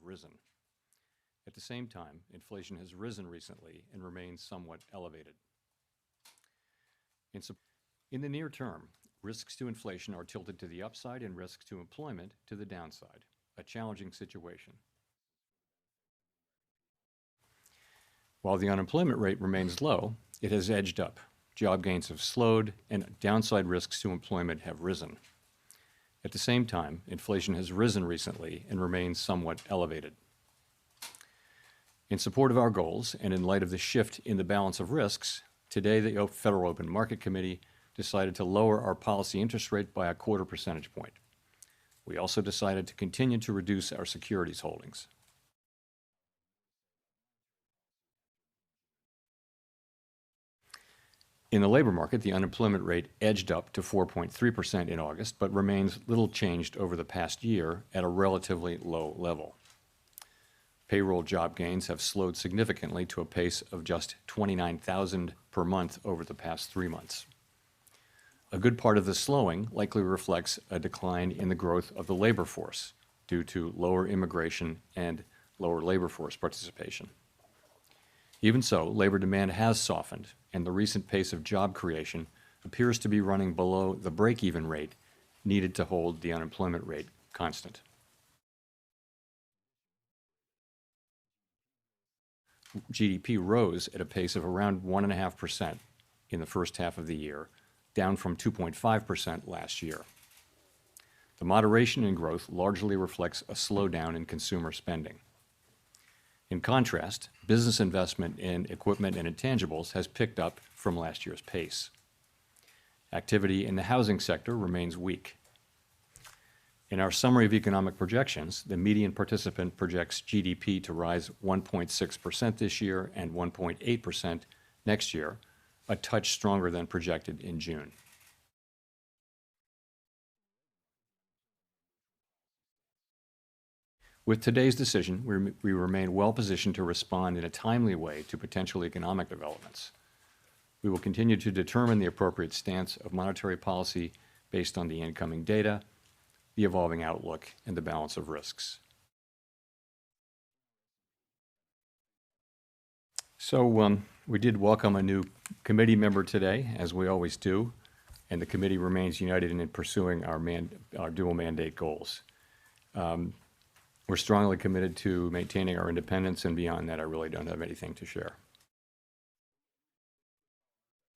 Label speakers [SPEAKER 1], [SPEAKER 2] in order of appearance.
[SPEAKER 1] risen. At the same time, inflation has risen recently and remains somewhat elevated. In the near term, risks to inflation are tilted to the upside and risks to employment to the downside, a challenging situation. While the unemployment rate remains low, it has edged up. Job gains have slowed and downside risks to employment have risen. At the same time, inflation has risen recently and remains somewhat elevated. In support of our goals and in light of the shift in the balance of risks, today the Federal Open Market Committee decided to lower our policy interest rate by 1/4 percentage point. We also decided to continue to reduce our securities holdings. In the labor market, the unemployment rate edged up to 4.3% in August, but remains little changed over the past year at a relatively low level. Payroll job gains have slowed significantly to a pace of just 29,000 per month over the past 3 months. A good part of the slowing likely reflects a decline in the growth of the labor force due to lower immigration and lower labor force participation. Even so, labor demand has softened, and the recent pace of job creation appears to be running below the break-even rate needed to hold the unemployment rate constant. GDP rose at a pace of around 1.5% in the first half of the year, down from 2.5% last year. The moderation in growth largely reflects a slowdown in consumer spending. In contrast, business investment in equipment and intangibles has picked up from last year's pace. Activity in the housing sector remains weak. In our summary of economic projections, the median participant projects GDP to rise 1.6% this year and 1.8% next year, a touch stronger than projected in June. With today's decision, we remain well positioned to respond in a timely way to potential economic developments. We will continue to determine the appropriate stance of monetary policy based on the incoming data, the evolving outlook, and the balance of risks. So we did welcome a new committee member today, as we always do, and the committee remains united in pursuing our dual mandate goals. We're strongly committed to maintaining our independence, and beyond that, I really don't have anything to share.